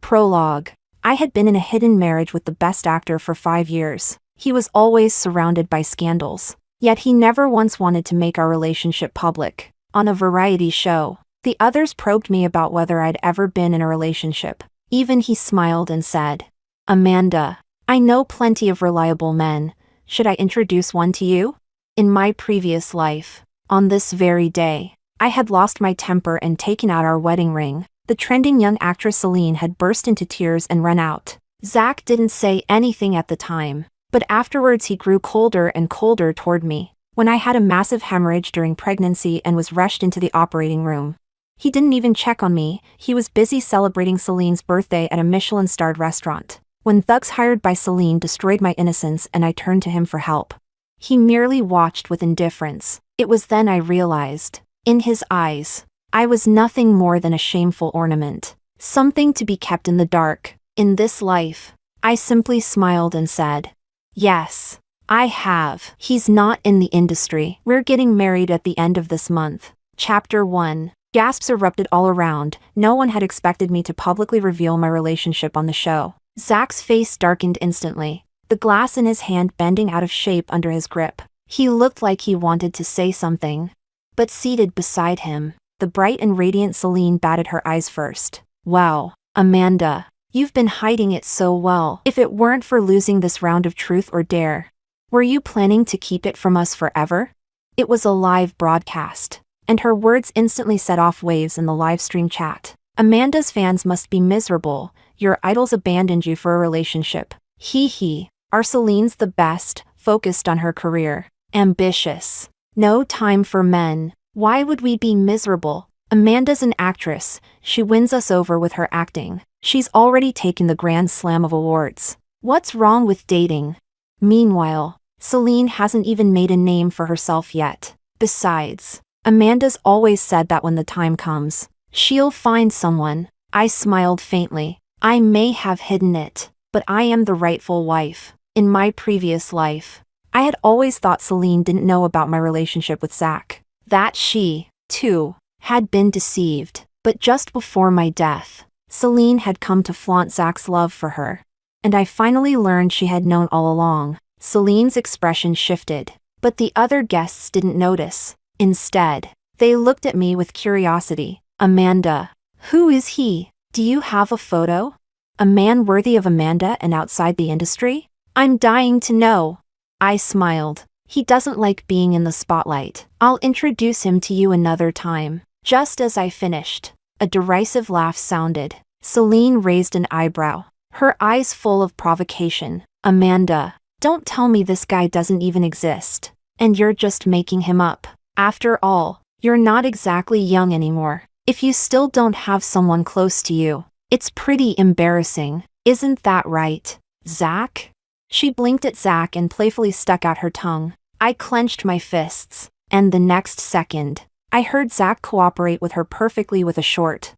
Prologue. I had been in a hidden marriage with the best actor for 5 years. He was always surrounded by scandals. Yet he never once wanted to make our relationship public. On a variety show, the others probed me about whether I'd ever been in a relationship. Even he smiled and said, "Amanda, I know plenty of reliable men. Should I introduce one to you?" In my previous life, on this very day, I had lost my temper and taken out our wedding ring. The trending young actress Celine had burst into tears and run out. Zach didn't say anything at the time, but afterwards he grew colder and colder toward me. When I had a massive hemorrhage during pregnancy and was rushed into the operating room, he didn't even check on me. He was busy celebrating Celine's birthday at a Michelin-starred restaurant. When thugs hired by Celine destroyed my innocence and I turned to him for help, he merely watched with indifference. It was then I realized, in his eyes, I was nothing more than a shameful ornament, something to be kept in the dark. In this life, I simply smiled and said, "Yes, I have." He's not in the industry. We're getting married at the end of this month. Chapter 1. Gasps erupted all around. No one had expected me to publicly reveal my relationship on the show. Zach's face darkened instantly, the glass in his hand bending out of shape under his grip. He looked like he wanted to say something. But seated beside him, the bright and radiant Celine batted her eyes first. "Wow, Amanda, you've been hiding it so well. If it weren't for losing this round of truth or dare, were you planning to keep it from us forever?" It was a live broadcast, and her words instantly set off waves in the live stream chat. "Amanda's fans must be miserable. Your idols abandoned you for a relationship. Hee. Our Celine's the best, focused on her career. Ambitious. No time for men. Why would we be miserable? Amanda's an actress. She wins us over with her acting. She's already taken the Grand Slam of awards. What's wrong with dating?" Meanwhile, Celine hasn't even made a name for herself yet. Besides, Amanda's always said that when the time comes, she'll find someone. I smiled faintly. I may have hidden it, but I am the rightful wife. In my previous life, I had always thought Celine didn't know about my relationship with Zach. That she, too, had been deceived. But just before my death, Celine had come to flaunt Zach's love for her. And I finally learned she had known all along. Celine's expression shifted, but the other guests didn't notice. Instead, they looked at me with curiosity. "Amanda, who is he? Do you have a photo? A man worthy of Amanda and outside the industry? I'm dying to know." I smiled. "He doesn't like being in the spotlight. I'll introduce him to you another time." Just as I finished, a derisive laugh sounded. Celine raised an eyebrow, her eyes full of provocation. "Amanda, don't tell me this guy doesn't even exist, and you're just making him up. After all, you're not exactly young anymore. If you still don't have someone close to you, it's pretty embarrassing. Isn't that right, Zach?" She blinked at Zach and playfully stuck out her tongue. I clenched my fists, and the next second, I heard Zach cooperate with her perfectly with a short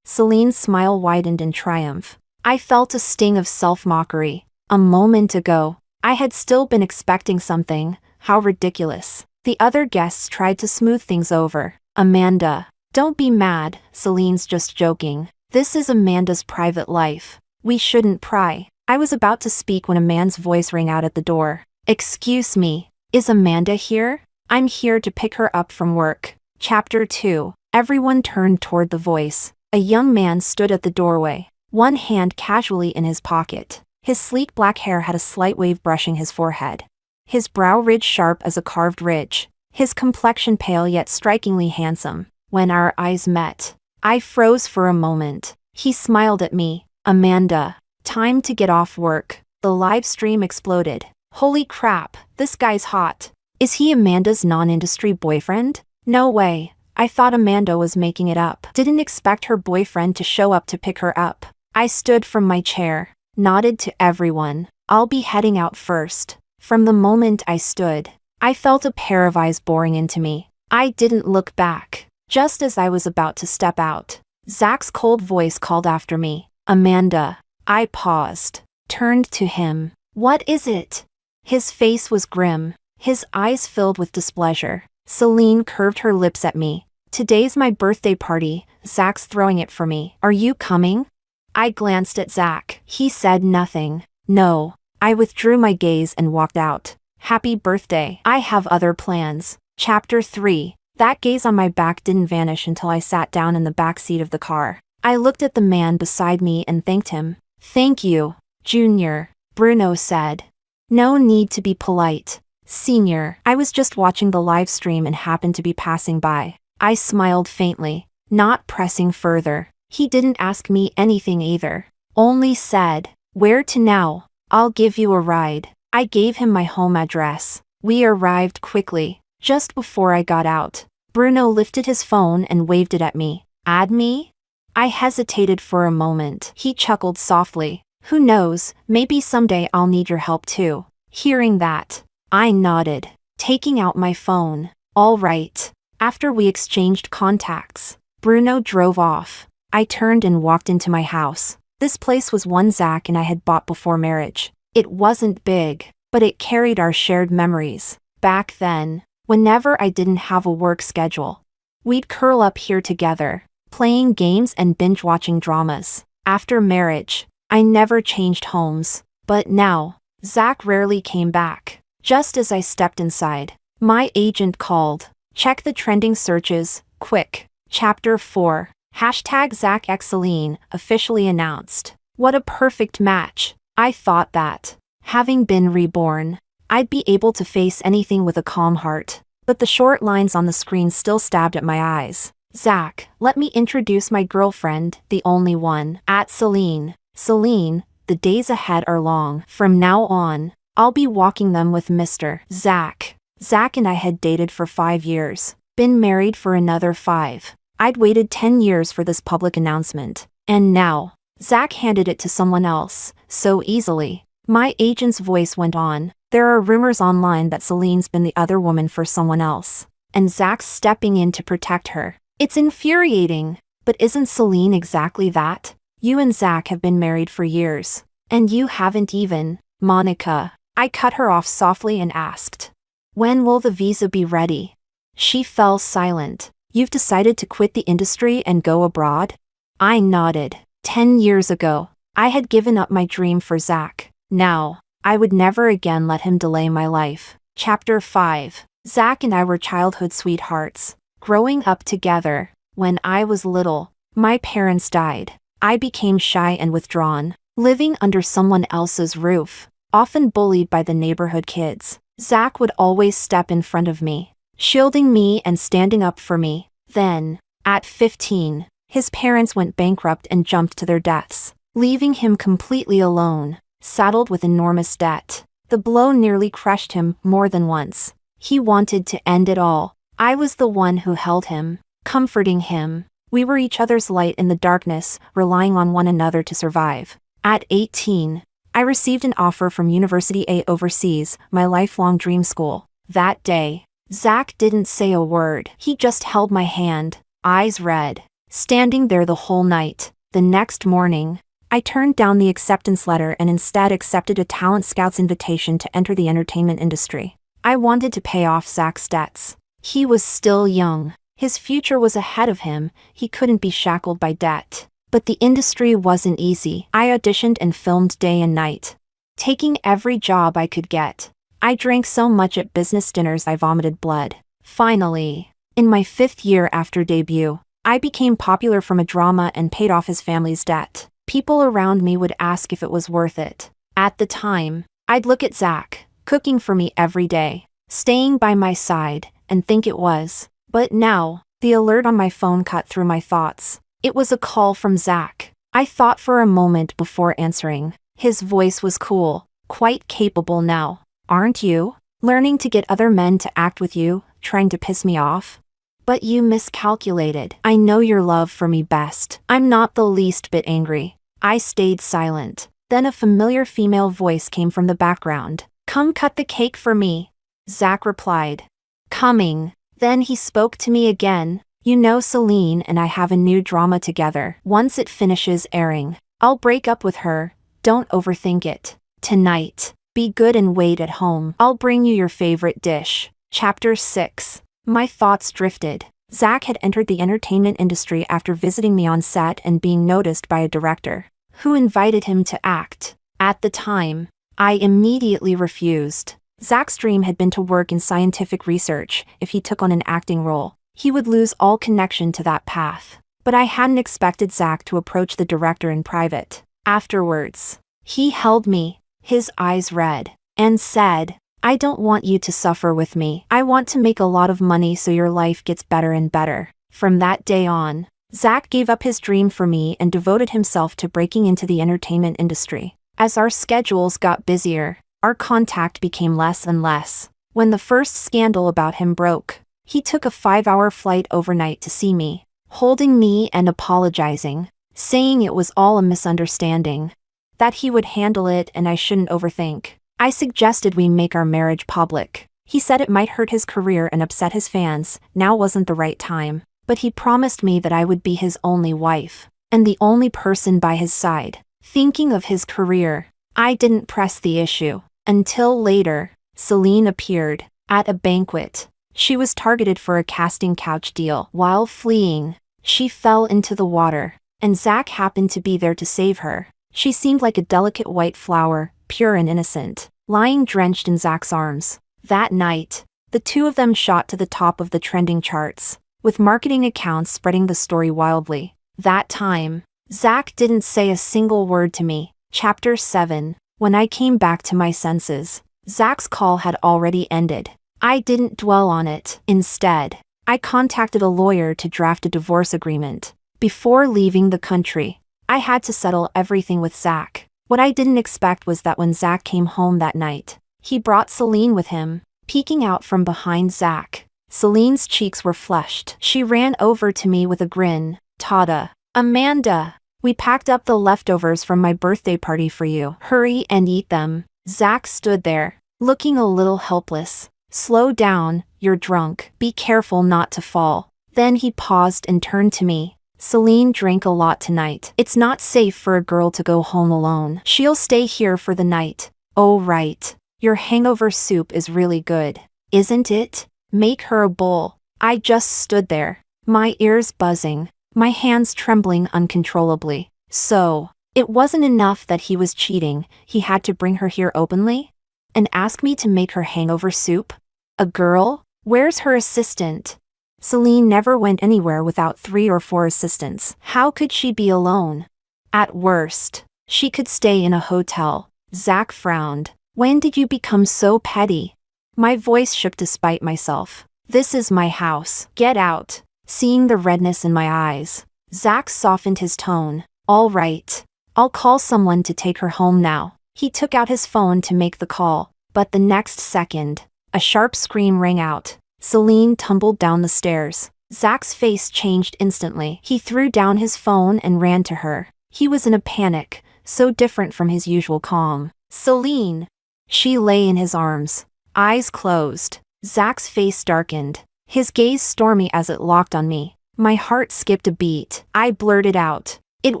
Celine's smile widened in triumph. I felt a sting of self-mockery. A moment ago, I had still been expecting something. How ridiculous. The other guests tried to smooth things over. "Amanda, don't be mad, Celine's just joking. This is Amanda's private life. We shouldn't pry." I was about to speak when a man's voice rang out at the door. "Excuse me, is Amanda here? I'm here to pick her up from work." Chapter 2. Everyone turned toward the voice. A young man stood at the doorway, one hand casually in his pocket. His sleek black hair had a slight wave brushing his forehead, his brow ridge sharp as a carved ridge, his complexion pale yet strikingly handsome. When our eyes met, I froze for a moment. He smiled at me. "Amanda, time to get off work." The live stream exploded. "Holy crap, this guy's hot. Is he Amanda's non-industry boyfriend? No way. I thought Amanda was making it up. Didn't expect her boyfriend to show up to pick her up." I stood from my chair, nodded to everyone. "I'll be heading out first." From the moment I stood, I felt a pair of eyes boring into me. I didn't look back. Just as I was about to step out, Zach's cold voice called after me. "Amanda." I paused, turned to him. "What is it?" His face was grim, his eyes filled with displeasure. Celine curved her lips at me. "Today's my birthday party. Zach's throwing it for me. Are you coming?" I glanced at Zach. He said nothing. No. I withdrew my gaze and walked out. Happy birthday. I have other plans. Chapter 3. That gaze on my back didn't vanish until I sat down in the back seat of the car. I looked at the man beside me and thanked him. Thank you, Junior, Bruno said. No need to be polite, Senior. I was just watching the live stream and happened to be passing by. I smiled faintly, not pressing further. He didn't ask me anything either. Only said, where to now? I'll give you a ride. I gave him my home address. We arrived quickly, just before I got out. Bruno lifted his phone and waved it at me. Add me? I hesitated for a moment. He chuckled softly. Who knows, maybe someday I'll need your help too. Hearing that, I nodded, taking out my phone. All right. After we exchanged contacts, Bruno drove off. I turned and walked into my house. This place was one Zach and I had bought before marriage. It wasn't big, but it carried our shared memories. Back then, whenever I didn't have a work schedule, we'd curl up here together, playing games and binge-watching dramas. After marriage, I never changed homes, but now, Zach rarely came back. Just as I stepped inside, my agent called. Check the trending searches, quick. Chapter 4. Hashtag Zach x Celine, officially announced. What a perfect match. I thought that, having been reborn, I'd be able to face anything with a calm heart. But the short lines on the screen still stabbed at my eyes. Zach, let me introduce my girlfriend, the only one. At Celine. Celine, the days ahead are long. From now on, I'll be walking them with Mr. Zach. Zach and I had dated for 5 years, been married for another 5. I'd waited 10 years for this public announcement, and now, Zach handed it to someone else, so easily. My agent's voice went on. There are rumors online that Celine's been the other woman for someone else, and Zach's stepping in to protect her. It's infuriating, but isn't Celine exactly that? You and Zach have been married for years, and you haven't even. Monica. I cut her off softly and asked, when will the visa be ready? She fell silent. You've decided to quit the industry and go abroad? I nodded. 10 years ago, I had given up my dream for Zach. Now, I would never again let him delay my life. Chapter 5. Zach and I were childhood sweethearts, growing up together. When I was little, my parents died. I became shy and withdrawn, living under someone else's roof, often bullied by the neighborhood kids. Zach would always step in front of me, shielding me and standing up for me. Then, at 15, his parents went bankrupt and jumped to their deaths, leaving him completely alone, saddled with enormous debt. The blow nearly crushed him more than once. He wanted to end it all. I was the one who held him, comforting him. We were each other's light in the darkness, relying on one another to survive. At 18, I received an offer from University A overseas, my lifelong dream school. That day, Zach didn't say a word. He just held my hand, eyes red, standing there the whole night. The next morning, I turned down the acceptance letter and instead accepted a Talent Scout's invitation to enter the entertainment industry. I wanted to pay off Zach's debts. He was still young. His future was ahead of him. He couldn't be shackled by debt. But the industry wasn't easy. I auditioned and filmed day and night, taking every job I could get. I drank so much at business dinners I vomited blood. Finally, in my 5th year after debut, I became popular from a drama and paid off his family's debt. People around me would ask if it was worth it. At the time, I'd look at Zach, cooking for me every day, staying by my side, and think it was. But now, the alert on my phone cut through my thoughts. It was a call from Zach. I thought for a moment before answering. His voice was cool, quite capable now. Aren't you? Learning to get other men to act with you, trying to piss me off? But you miscalculated. I know your love for me best. I'm not the least bit angry. I stayed silent. Then a familiar female voice came from the background. Come cut the cake for me. Zach replied. Coming. Then he spoke to me again. You know Celine and I have a new drama together. Once it finishes airing, I'll break up with her. Don't overthink it. Tonight, be good and wait at home. I'll bring you your favorite dish. Chapter 6. My thoughts drifted. Zach had entered the entertainment industry after visiting me on set and being noticed by a director. Who invited him to act? At the time, I immediately refused. Zach's dream had been to work in scientific research. If he took on an acting role, he would lose all connection to that path. But I hadn't expected Zach to approach the director in private. Afterwards, he held me, his eyes red, and said, "I don't want you to suffer with me. I want to make a lot of money so your life gets better and better." From that day on, Zach gave up his dream for me and devoted himself to breaking into the entertainment industry. As our schedules got busier, our contact became less and less. When the first scandal about him broke, he took a 5-hour flight overnight to see me, holding me and apologizing, saying it was all a misunderstanding, that he would handle it and I shouldn't overthink. I suggested we make our marriage public. He said it might hurt his career and upset his fans. Now wasn't the right time. But he promised me that I would be his only wife, and the only person by his side. Thinking of his career, I didn't press the issue. Until later, Celine appeared at a banquet. She was targeted for a casting couch deal. While fleeing, she fell into the water, and Zach happened to be there to save her. She seemed like a delicate white flower, pure and innocent, lying drenched in Zach's arms. That night, the two of them shot to the top of the trending charts, with marketing accounts spreading the story wildly. That time, Zach didn't say a single word to me. Chapter 7. When I came back to my senses, Zach's call had already ended. I didn't dwell on it. Instead, I contacted a lawyer to draft a divorce agreement. Before leaving the country, I had to settle everything with Zach. What I didn't expect was that when Zach came home that night, he brought Celine with him. Peeking out from behind Zach, Celine's cheeks were flushed. She ran over to me with a grin. "Tada. Amanda, we packed up the leftovers from my birthday party for you. Hurry and eat them." Zach stood there, looking a little helpless. "Slow down, you're drunk. Be careful not to fall." Then he paused and turned to me. "Celine drank a lot tonight. It's not safe for a girl to go home alone. She'll stay here for the night." "Oh right. Your hangover soup is really good, isn't it? Make her a bowl." I just stood there, my ears buzzing, my hands trembling uncontrollably. So, it wasn't enough that he was cheating, he had to bring her here openly? And ask me to make her hangover soup? A girl? Where's her assistant? Celine never went anywhere without 3 or 4 assistants. How could she be alone? At worst, she could stay in a hotel. Zach frowned. "When did you become so petty?" My voice shook despite myself. "This is my house. Get out." Seeing the redness in my eyes, Zach softened his tone. "All right. I'll call someone to take her home now." He took out his phone to make the call, but the next second, a sharp scream rang out. Celine tumbled down the stairs. Zach's face changed instantly. He threw down his phone and ran to her. He was in a panic, so different from his usual calm. "Celine!" She lay in his arms, eyes closed. Zach's face darkened, his gaze stormy as it locked on me. My heart skipped a beat. I blurted out, "It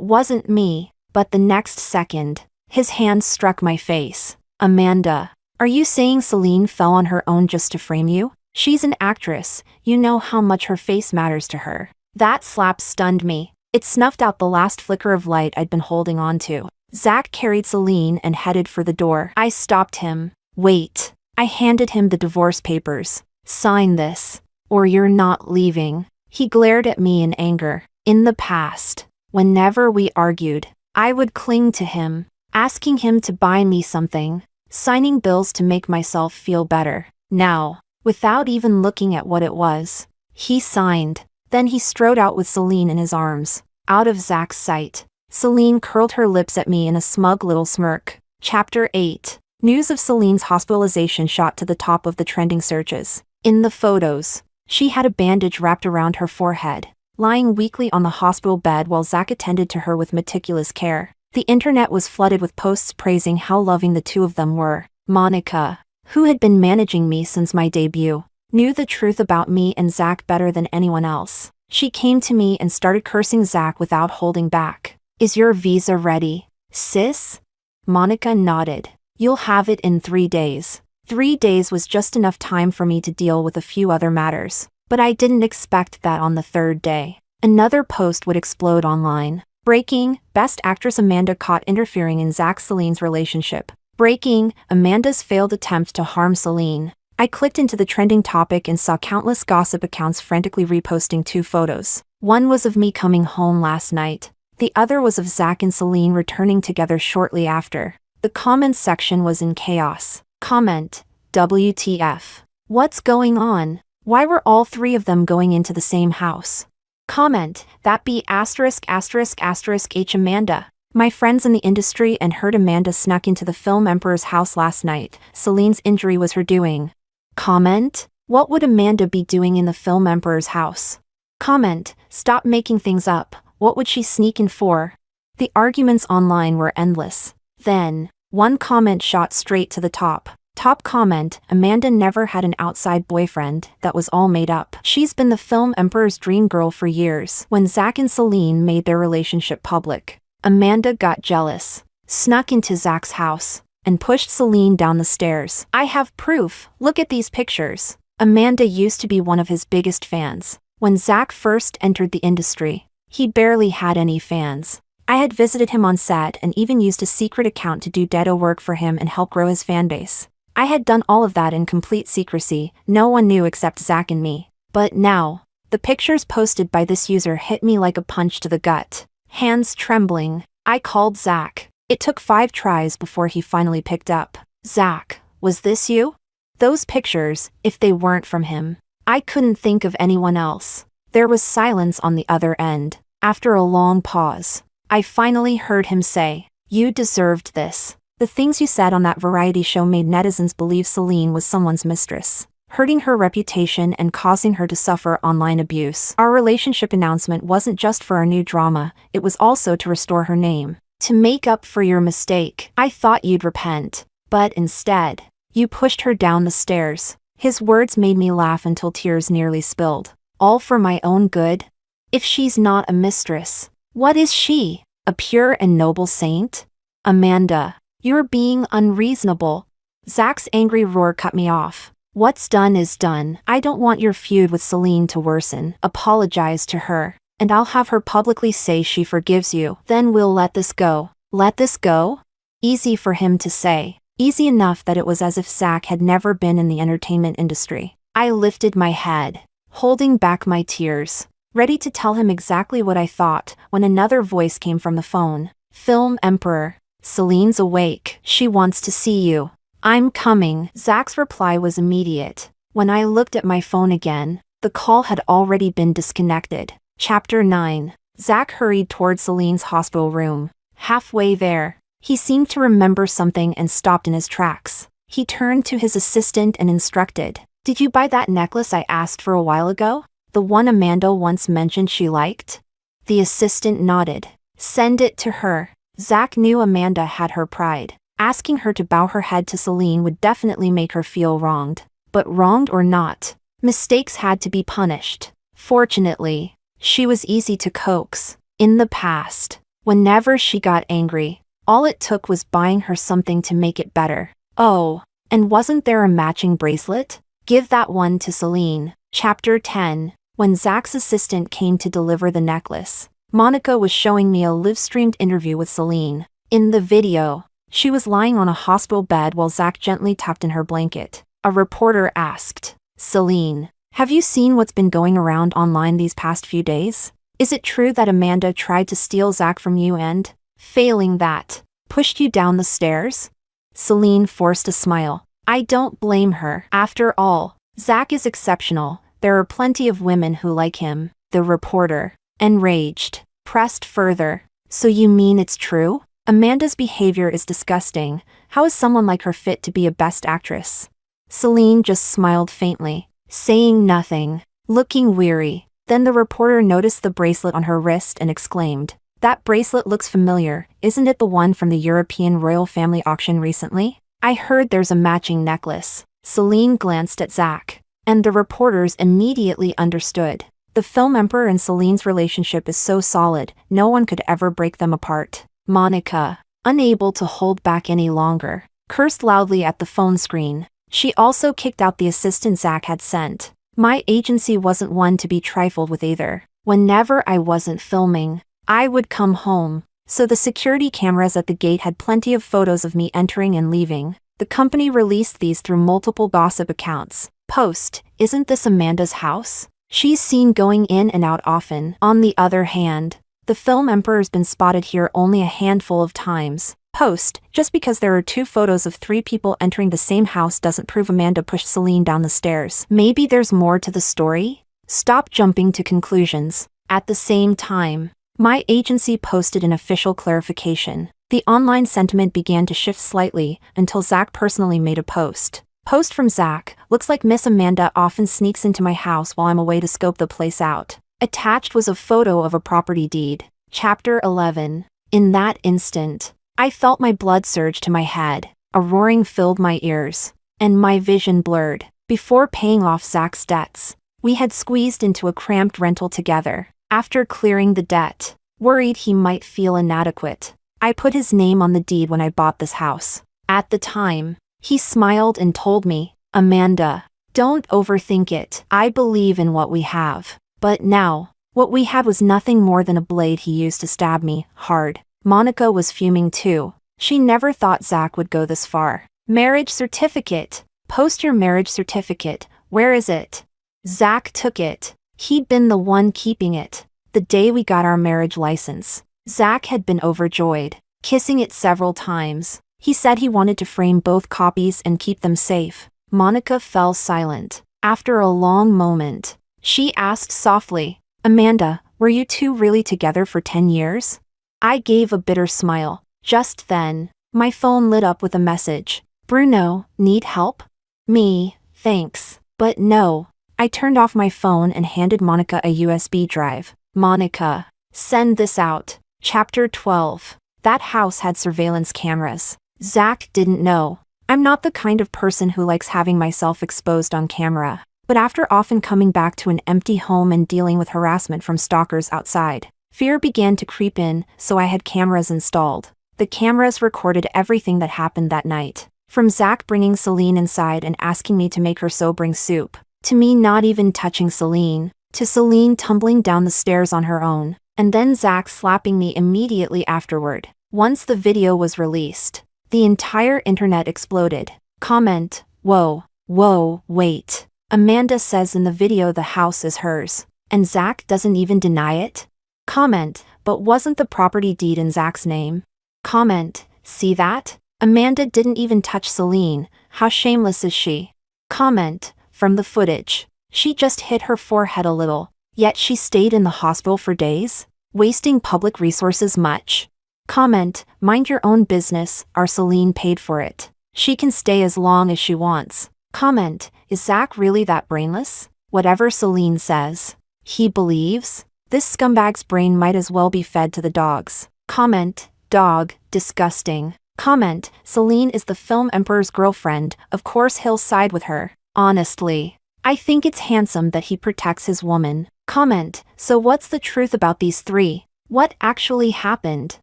wasn't me." But the next second, his hand struck my face. "Amanda, are you saying Celine fell on her own just to frame you? She's an actress, you know how much her face matters to her." That slap stunned me. It snuffed out the last flicker of light I'd been holding on to. Zach carried Celine and headed for the door. I stopped him. "Wait." I handed him the divorce papers. "Sign this, or you're not leaving." He glared at me in anger. In the past, whenever we argued, I would cling to him, asking him to buy me something, signing bills to make myself feel better. Now, without even looking at what it was, he signed. Then he strode out with Celine in his arms, out of Zach's sight. Celine curled her lips at me in a smug little smirk. Chapter 8. News of Celine's hospitalization shot to the top of the trending searches. In the photos, she had a bandage wrapped around her forehead, lying weakly on the hospital bed while Zach attended to her with meticulous care. The internet was flooded with posts praising how loving the two of them were. Monica, who had been managing me since my debut, knew the truth about me and Zach better than anyone else. She came to me and started cursing Zach without holding back. "Is your visa ready, sis?" Monica nodded. "You'll have it in 3 days." 3 days was just enough time for me to deal with a few other matters, but I didn't expect that on the 3rd day, another post would explode online. Breaking, Best Actress Amanda caught interfering in Zach-Celine's relationship. Breaking, Amanda's failed attempt to harm Celine. I clicked into the trending topic and saw countless gossip accounts frantically reposting two photos. One was of me coming home last night. The other was of Zach and Celine returning together shortly after. The comments section was in chaos. Comment: WTF. What's going on? Why were all three of them going into the same house? Comment: that be ****H Amanda. My friends in the industry and heard Amanda snuck into the film Emperor's house last night. Celine's injury was her doing. Comment: what would Amanda be doing in the film Emperor's house? Comment: stop making things up. What would she sneak in for? The arguments online were endless. Then, one comment shot straight to the top. Top comment: Amanda never had an outside boyfriend, that was all made up. She's been the film Emperor's dream girl for years. When Zach and Celine made their relationship public, Amanda got jealous, snuck into Zach's house, and pushed Celine down the stairs. I have proof, look at these pictures. Amanda used to be one of his biggest fans. When Zach first entered the industry, he barely had any fans. I had visited him on set and even used a secret account to do dedo work for him and help grow his fanbase. I had done all of that in complete secrecy, no one knew except Zach and me. But now, the pictures posted by this user hit me like a punch to the gut. Hands trembling, I called Zach. It took 5 tries before he finally picked up. Zach, was this you? Those pictures, if they weren't from him, I couldn't think of anyone else. There was silence on the other end. After a long pause, I finally heard him say, "You deserved this." The things you said on that variety show made netizens believe Celine was someone's mistress, hurting her reputation and causing her to suffer online abuse. Our relationship announcement wasn't just for our new drama, it was also to restore her name. To make up for your mistake, I thought you'd repent. But instead, you pushed her down the stairs. His words made me laugh until tears nearly spilled. All for my own good? If she's not a mistress, what is she? A pure and noble saint? Amanda, you're being unreasonable. Zach's angry roar cut me off. What's done is done. I don't want your feud with Celine to worsen. Apologize to her, and I'll have her publicly say she forgives you. Then we'll let this go. Let this go? Easy for him to say. Easy enough that it was as if Zach had never been in the entertainment industry. I lifted my head, holding back my tears, ready to tell him exactly what I thought, when another voice came from the phone. Film Emperor. Celine's awake. She wants to see you. I'm coming. Zach's reply was immediate. When I looked at my phone again, the call had already been disconnected. Chapter 9. Zach hurried toward Celine's hospital room. Halfway there, he seemed to remember something and stopped in his tracks. He turned to his assistant and instructed, "Did you buy that necklace I asked for a while ago? The one Amanda once mentioned she liked?" The assistant nodded. "Send it to her." Zach knew Amanda had her pride. Asking her to bow her head to Celine would definitely make her feel wronged. But wronged or not, mistakes had to be punished. Fortunately, she was easy to coax. In the past, whenever she got angry, all it took was buying her something to make it better. Oh, and wasn't there a matching bracelet? Give that one to Celine. Chapter 10. When Zach's assistant came to deliver the necklace, Monica was showing me a live-streamed interview with Celine. In the video, she was lying on a hospital bed while Zach gently tucked in her blanket. A reporter asked, "Celine, have you seen what's been going around online these past few days? Is it true that Amanda tried to steal Zach from you and, failing that, pushed you down the stairs?" Celine forced a smile. "I don't blame her. After all, Zach is exceptional. There are plenty of women who like him." The reporter, enraged, pressed further. "So you mean it's true? Amanda's behavior is disgusting. How is someone like her fit to be a best actress?" Celine just smiled faintly, saying nothing, looking weary. Then the reporter noticed the bracelet on her wrist and exclaimed, "That bracelet looks familiar. Isn't it the one from the European royal family auction recently? I heard there's a matching necklace." Celine glanced at Zach, and the reporters immediately understood. The film Emperor and Celine's relationship is so solid, no one could ever break them apart. Monica, unable to hold back any longer, cursed loudly at the phone screen. She also kicked out the assistant Zach had sent. My agency wasn't one to be trifled with either. Whenever I wasn't filming, I would come home. So the security cameras at the gate had plenty of photos of me entering and leaving. The company released these through multiple gossip accounts. Post, isn't this Amanda's house? She's seen going in and out often. On the other hand, the film Emperor's been spotted here only a handful of times. Post, just because there are 2 photos of 3 people entering the same house doesn't prove Amanda pushed Celine down the stairs. Maybe there's more to the story? Stop jumping to conclusions. At the same time, my agency posted an official clarification. The online sentiment began to shift slightly until Zach personally made a post. Post from Zach, looks like Miss Amanda often sneaks into my house while I'm away to scope the place out. Attached was a photo of a property deed. Chapter 11. In that instant, I felt my blood surge to my head. A roaring filled my ears, and my vision blurred. Before paying off Zach's debts, we had squeezed into a cramped rental together. After clearing the debt, worried he might feel inadequate, I put his name on the deed when I bought this house. At the time, he smiled and told me, "Amanda, don't overthink it. I believe in what we have." But now, what we had was nothing more than a blade he used to stab me, hard. Monica was fuming too. She never thought Zach would go this far. Marriage certificate. Post your marriage certificate. Where is it? Zach took it. He'd been the one keeping it. The day we got our marriage license, Zach had been overjoyed, kissing it several times. He said he wanted to frame both copies and keep them safe. Monica fell silent. After a long moment, she asked softly, "Amanda, were you two really together for 10 years? I gave a bitter smile. Just then, my phone lit up with a message. "Bruno, need help?" Me, thanks. But no. I turned off my phone and handed Monica a USB drive. "Monica, send this out." Chapter 12. That house had surveillance cameras. Zach didn't know. I'm not the kind of person who likes having myself exposed on camera. But after often coming back to an empty home and dealing with harassment from stalkers outside, fear began to creep in, so I had cameras installed. The cameras recorded everything that happened that night. From Zach bringing Celine inside and asking me to make her so-bring soup, to me not even touching Celine, to Celine tumbling down the stairs on her own, and then Zach slapping me immediately afterward. Once the video was released, the entire internet exploded. Comment, whoa, wait. Amanda says in the video the house is hers, and Zach doesn't even deny it? Comment, but wasn't the property deed in Zach's name? Comment, see that? Amanda didn't even touch Celine, how shameless is she? Comment, from the footage, she just hit her forehead a little, yet she stayed in the hospital for days? Wasting public resources much? Comment, mind your own business, our Celine paid for it. She can stay as long as she wants. Comment, is Zach really that brainless? Whatever Celine says, he believes? This scumbag's brain might as well be fed to the dogs. Comment, dog, disgusting. Comment, Celine is the film Emperor's girlfriend, of course he'll side with her. Honestly, I think it's handsome that he protects his woman. Comment, so what's the truth about these 3? What actually happened?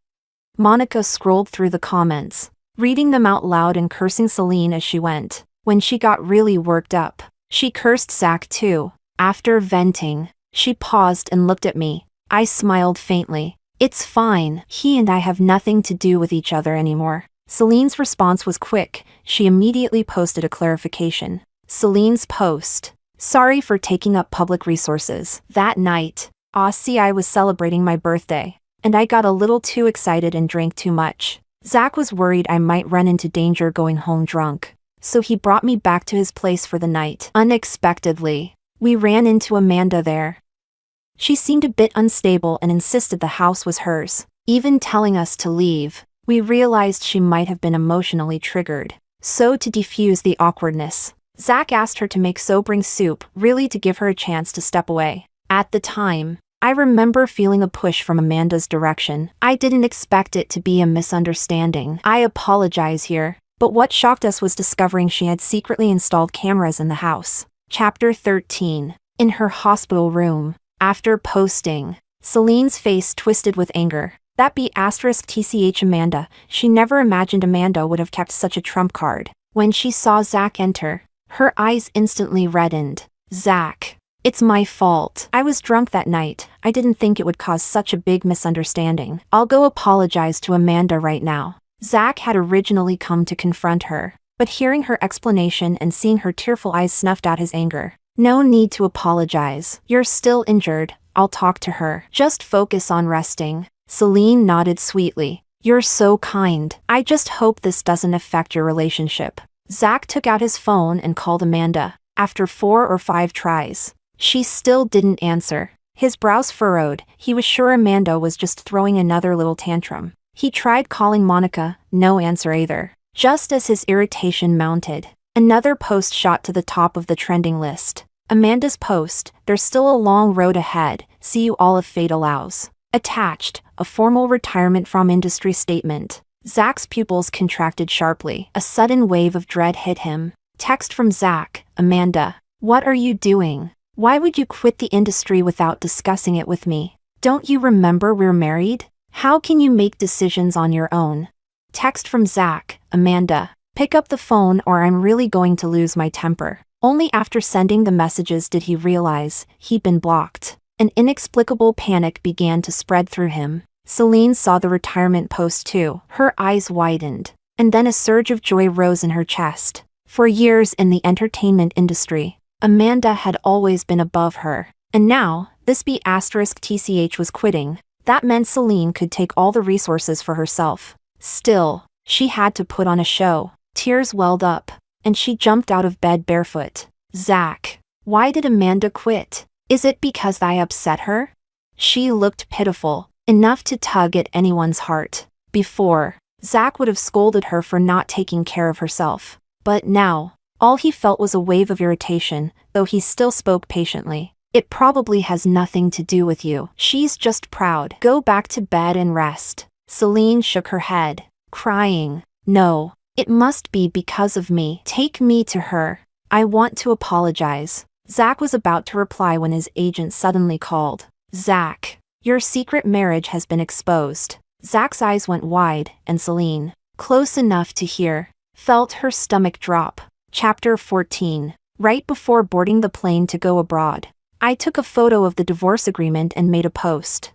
Monica scrolled through the comments, reading them out loud and cursing Celine as she went. When she got really worked up, she cursed Zach too. After venting, she paused and looked at me. I smiled faintly. It's fine, he and I have nothing to do with each other anymore. Celine's response was quick. She immediately posted a clarification. Celine's post. Sorry for taking up public resources. That night, I was celebrating my birthday, and I got a little too excited and drank too much. Zach was worried I might run into danger going home drunk, so he brought me back to his place for the night. Unexpectedly, we ran into Amanda there. She seemed a bit unstable and insisted the house was hers. Even telling us to leave, we realized she might have been emotionally triggered. So to defuse the awkwardness, Zach asked her to make so-bring soup, really to give her a chance to step away. At the time, I remember feeling a push from Amanda's direction. I didn't expect it to be a misunderstanding. I apologize here, but what shocked us was discovering she had secretly installed cameras in the house. Chapter 13. In her hospital room. After posting, Celine's face twisted with anger. That be *TCH Amanda. She never imagined Amanda would have kept such a trump card. When she saw Zach enter, her eyes instantly reddened. Zach. It's my fault. I was drunk that night. I didn't think it would cause such a big misunderstanding. I'll go apologize to Amanda right now. Zach had originally come to confront her, but hearing her explanation and seeing her tearful eyes snuffed out his anger. No need to apologize. You're still injured. I'll talk to her. Just focus on resting. Celine nodded sweetly. You're so kind. I just hope this doesn't affect your relationship. Zach took out his phone and called Amanda. After 4 or 5 tries, she still didn't answer. His brows furrowed. He was sure Amanda was just throwing another little tantrum. He tried calling Monica, no answer either. Just as his irritation mounted, another post shot to the top of the trending list. Amanda's post, there's still a long road ahead, see you all if fate allows. Attached, a formal retirement from industry statement. Zach's pupils contracted sharply. A sudden wave of dread hit him. Text from Zach, Amanda. What are you doing? Why would you quit the industry without discussing it with me? Don't you remember we're married? How can you make decisions on your own? Text from Zach, Amanda. Pick up the phone or I'm really going to lose my temper. Only after sending the messages did he realize he'd been blocked. An inexplicable panic began to spread through him. Celine saw the retirement post too. Her eyes widened, and then a surge of joy rose in her chest. For years in the entertainment industry, Amanda had always been above her. And now, this B*TCH was quitting. That meant Celine could take all the resources for herself. Still, she had to put on a show. Tears welled up, and she jumped out of bed barefoot. Zach, why did Amanda quit? Is it because I upset her? She looked pitiful, enough to tug at anyone's heart. Before, Zach would have scolded her for not taking care of herself. But now, all he felt was a wave of irritation, though he still spoke patiently. It probably has nothing to do with you. She's just proud. Go back to bed and rest. Celine shook her head, crying. No, it must be because of me. Take me to her. I want to apologize. Zach was about to reply when his agent suddenly called. Zach, your secret marriage has been exposed. Zach's eyes went wide, and Celine, close enough to hear, felt her stomach drop. Chapter 14. Right before boarding the plane to go abroad, I took a photo of the divorce agreement and made a post.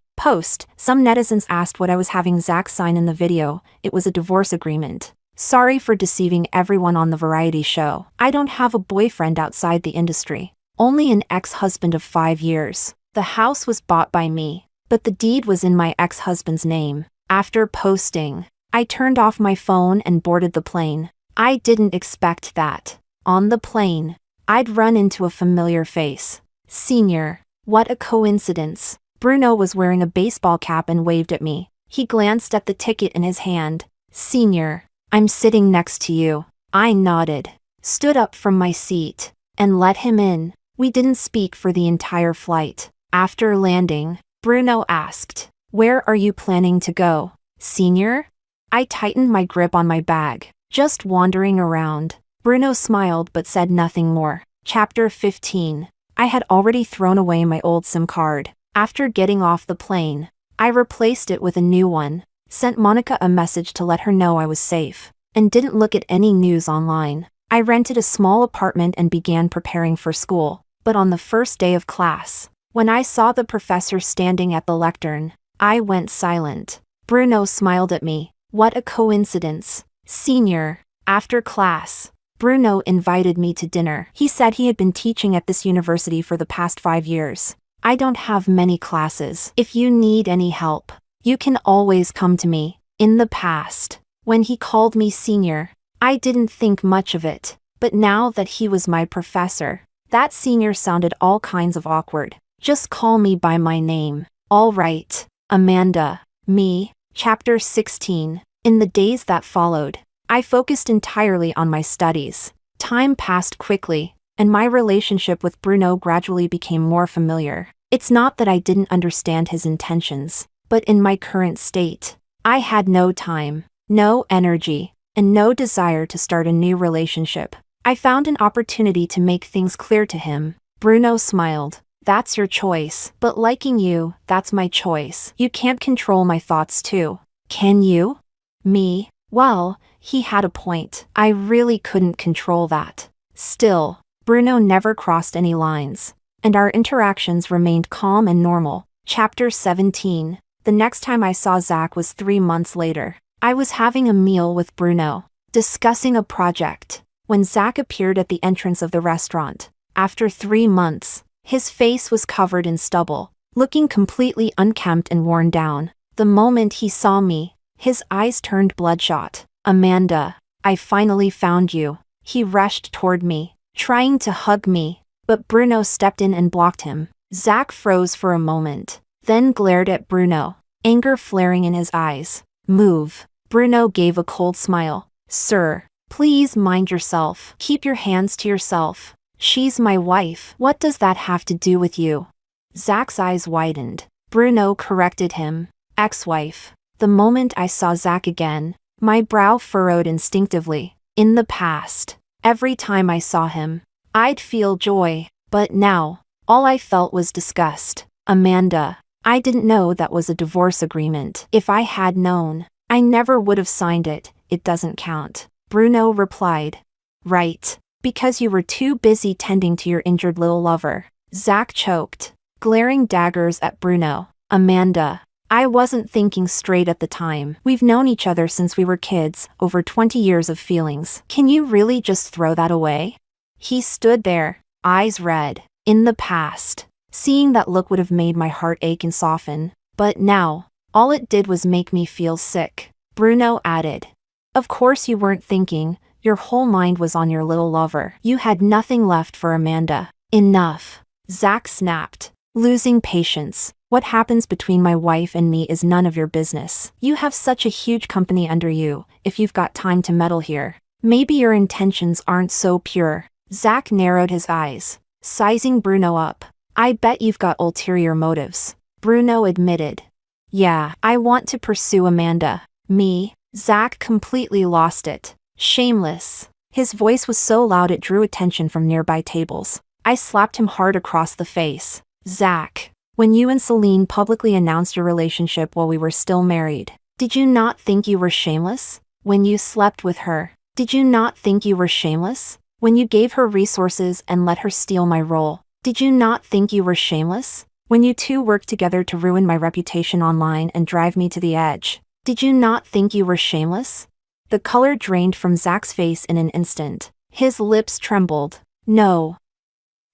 Some netizens asked what I was having Zach sign in the video. It was a divorce agreement. Sorry for deceiving everyone on the variety show. I don't have a boyfriend outside the industry. Only an ex-husband of 5 years. The house was bought by me, but the deed was in my ex-husband's name. After posting, I turned off my phone and boarded the plane. I didn't expect that. On the plane, I'd run into a familiar face. Senior. What a coincidence. Bruno was wearing a baseball cap and waved at me. He glanced at the ticket in his hand. Senior, I'm sitting next to you. I nodded, stood up from my seat, and let him in. We didn't speak for the entire flight. After landing, Bruno asked, Where are you planning to go, Senior? I tightened my grip on my bag. Just wandering around. Bruno smiled but said nothing more. Chapter 15. I had already thrown away my old SIM card. After getting off the plane, I replaced it with a new one, sent Monica a message to let her know I was safe, and didn't look at any news online. I rented a small apartment and began preparing for school. But on the first day of class, when I saw the professor standing at the lectern, I went silent. Bruno smiled at me. What a coincidence. Senior. After class, Bruno invited me to dinner. He said he had been teaching at this university for the past 5 years. I don't have many classes. If you need any help, you can always come to me. In the past, when he called me senior, I didn't think much of it. But now that he was my professor, that senior sounded all kinds of awkward. Just call me by my name. All right, Amanda. Me. Chapter 16. In the days that followed, I focused entirely on my studies. Time passed quickly, and my relationship with Bruno gradually became more familiar. It's not that I didn't understand his intentions, but in my current state, I had no time, no energy, and no desire to start a new relationship. I found an opportunity to make things clear to him. Bruno smiled. That's your choice, but liking you, that's my choice. You can't control my thoughts too. Can you? Me? Well, he had a point. I really couldn't control that. Still, Bruno never crossed any lines. and our interactions remained calm and normal. Chapter 17. The next time I saw Zach was 3 months later. I was having a meal with Bruno, discussing a project, when Zach appeared at the entrance of the restaurant. After 3 months, his face was covered in stubble, looking completely unkempt and worn down. The moment he saw me, his eyes turned bloodshot. "Amanda, I finally found you." He rushed toward me, trying to hug me, but Bruno stepped in and blocked him. Zach froze for a moment, then glared at Bruno, anger flaring in his eyes. "Move." Bruno gave a cold smile. "Sir, please mind yourself. Keep your hands to yourself. She's my wife. What does that have to do with you?" Zach's eyes widened. Bruno corrected him. "Ex-wife." The moment I saw Zach again, my brow furrowed instinctively. In the past, every time I saw him, I'd feel joy, but now, all I felt was disgust. "Amanda, I didn't know that was a divorce agreement. If I had known, I never would have signed it. It doesn't count." Bruno replied. "Right, because you were too busy tending to your injured little lover." Zach choked, glaring daggers at Bruno. "Amanda, I wasn't thinking straight at the time. We've known each other since we were kids, over 20 years of feelings. Can you really just throw that away?" He stood there, eyes red. In the past, seeing that look would have made my heart ache and soften, but now, all it did was make me feel sick. Bruno added, "Of course you weren't thinking, your whole mind was on your little lover. You had nothing left for Amanda." "Enough," Zach snapped, losing patience. "What happens between my wife and me is none of your business. You have such a huge company under you, if you've got time to meddle here. Maybe your intentions aren't so pure." Zach narrowed his eyes, sizing Bruno up. "I bet you've got ulterior motives." Bruno admitted. "Yeah, I want to pursue Amanda." "Me?" Zach completely lost it. "Shameless." His voice was so loud it drew attention from nearby tables. I slapped him hard across the face. "Zach, when you and Celine publicly announced your relationship while we were still married, did you not think you were shameless? When you slept with her, did you not think you were shameless? When you gave her resources and let her steal my role, did you not think you were shameless? When you two worked together to ruin my reputation online and drive me to the edge, did you not think you were shameless?" The color drained from Zach's face in an instant. His lips trembled. "No.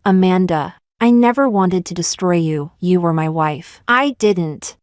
Amanda, I never wanted to destroy you. You were my wife." "I didn't."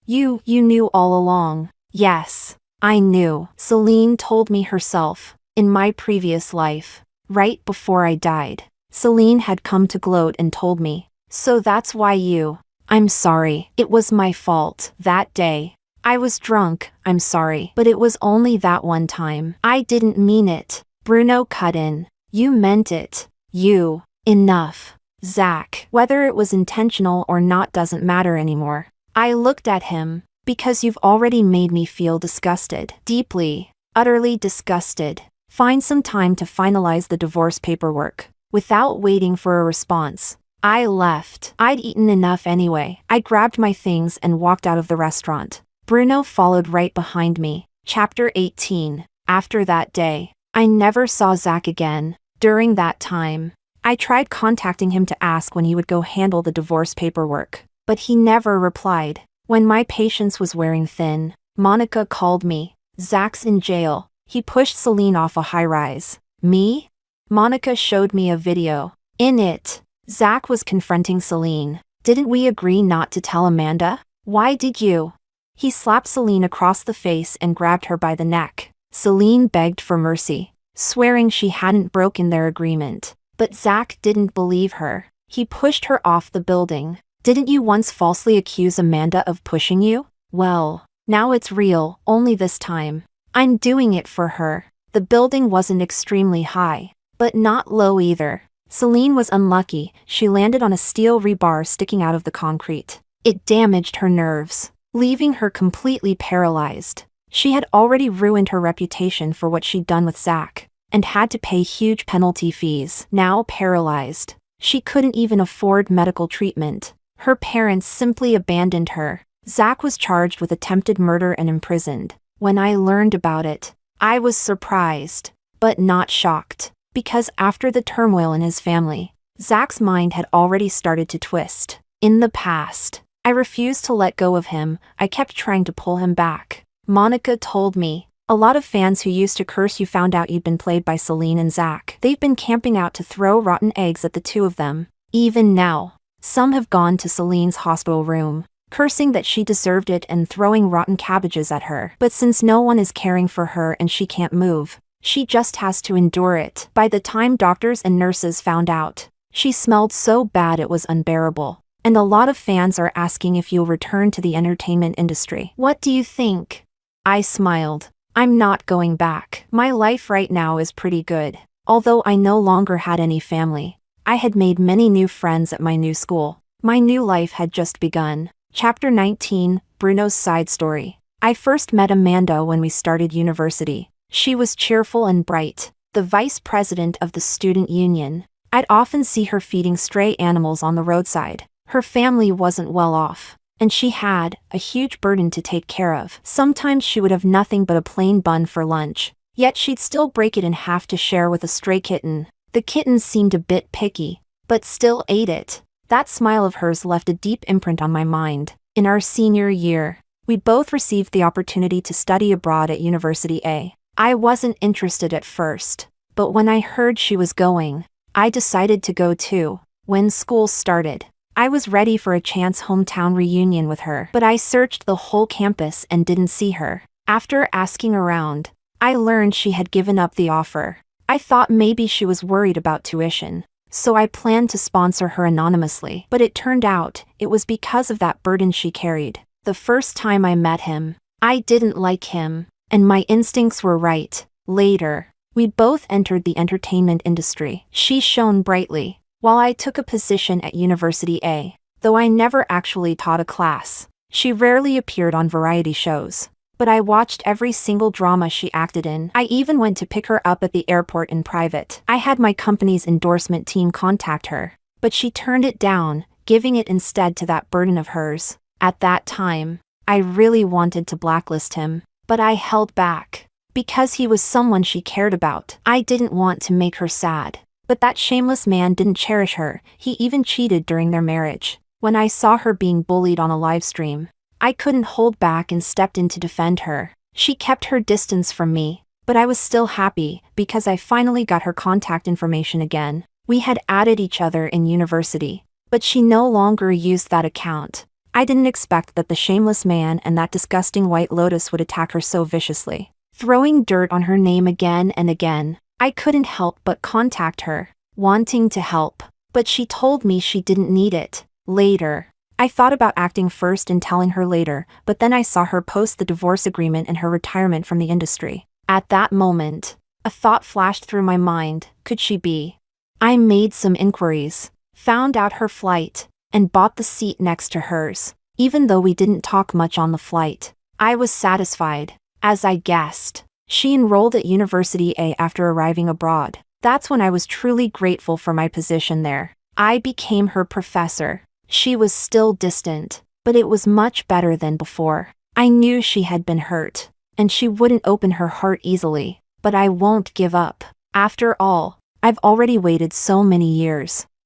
You knew all along." "Yes, I knew. Celine told me herself, in my previous life, right before I died. Celine had come to gloat and told me. So that's why you." "I'm sorry. It was my fault. That day. I was drunk, I'm sorry. But it was only that one time. I didn't mean it." Bruno cut in. "You meant it. You." "Enough. Zach, whether it was intentional or not doesn't matter anymore." I looked at him. "Because you've already made me feel disgusted. Deeply, utterly disgusted. Find some time to finalize the divorce paperwork." Without waiting for a response, I left. I'd eaten enough anyway. I grabbed my things and walked out of the restaurant. Bruno followed right behind me. Chapter 18. After that day, I never saw Zach again. During that time, I tried contacting him to ask when he would go handle the divorce paperwork, but he never replied. When my patience was wearing thin, Monica called me. "Zach's in jail. He pushed Celine off a high-rise." "Me?" Monica showed me a video. In it, Zach was confronting Celine. "Didn't we agree not to tell Amanda? Why did you?" He slapped Celine across the face and grabbed her by the neck. Celine begged for mercy, swearing she hadn't broken their agreement. But Zach didn't believe her. He pushed her off the building. "Didn't you once falsely accuse Amanda of pushing you? Well, now it's real, only this time. I'm doing it for her." The building wasn't extremely high, but not low either. Celine was unlucky. She landed on a steel rebar sticking out of the concrete. It damaged her nerves, leaving her completely paralyzed. She had already ruined her reputation for what she'd done with Zach, and had to pay huge penalty fees. Now paralyzed, she couldn't even afford medical treatment. Her parents simply abandoned her. Zach was charged with attempted murder and imprisoned. When I learned about it, I was surprised, but not shocked, because after the turmoil in his family, Zach's mind had already started to twist. In the past, I refused to let go of him. I kept trying to pull him back. Monica told me, a lot of fans who used to curse you found out you'd been played by Celine and Zach. They've been camping out to throw rotten eggs at the two of them. Even now, some have gone to Celine's hospital room, cursing that she deserved it and throwing rotten cabbages at her. But since no one is caring for her and she can't move, she just has to endure it. By the time doctors and nurses found out, she smelled so bad it was unbearable. And a lot of fans are asking if you'll return to the entertainment industry. What do you think? I smiled. I'm not going back. My life right now is pretty good. Although I no longer had any family, I had made many new friends at my new school. My new life had just begun. Chapter 19, Bruno's Side Story. I first met Amanda when we started university. She was cheerful and bright, the vice president of the student union. I'd often see her feeding stray animals on the roadside. Her family wasn't well off, and she had a huge burden to take care of. Sometimes she would have nothing but a plain bun for lunch, yet she'd still break it in half to share with a stray kitten. The kitten seemed a bit picky, but still ate it. That smile of hers left a deep imprint on my mind. In our senior year, we both received the opportunity to study abroad at University A. I wasn't interested at first, but when I heard she was going, I decided to go too. When school started, I was ready for a chance hometown reunion with her, but I searched the whole campus and didn't see her. After asking around, I learned she had given up the offer. I thought maybe she was worried about tuition, so I planned to sponsor her anonymously. But it turned out, it was because of that burden she carried. The first time I met him, I didn't like him, and my instincts were right. Later, we both entered the entertainment industry. She shone brightly, while I took a position at University A. Though I never actually taught a class, she rarely appeared on variety shows. But I watched every single drama she acted in. I even went to pick her up at the airport in private. I had my company's endorsement team contact her, but she turned it down, giving it instead to that burden of hers. At that time, I really wanted to blacklist him, but I held back. Because he was someone she cared about. I didn't want to make her sad. But that shameless man didn't cherish her. He even cheated during their marriage. When I saw her being bullied on a live stream, I couldn't hold back and stepped in to defend her. She kept her distance from me, but I was still happy because I finally got her contact information again. We had added each other in university, but she no longer used that account. I didn't expect that the shameless man and that disgusting White Lotus would attack her so viciously, throwing dirt on her name again and again. I couldn't help but contact her, wanting to help, but she told me she didn't need it. Later, I thought about acting first and telling her later, but then I saw her post the divorce agreement and her retirement from the industry. At that moment, a thought flashed through my mind. Could she be? I made some inquiries, found out her flight, and bought the seat next to hers. Even though we didn't talk much on the flight, I was satisfied. As I guessed, she enrolled at University A after arriving abroad. That's when I was truly grateful for my position there. I became her professor. She was still distant, but it was much better than before. I knew she had been hurt, and she wouldn't open her heart easily, but I won't give up. After all, I've already waited so many years.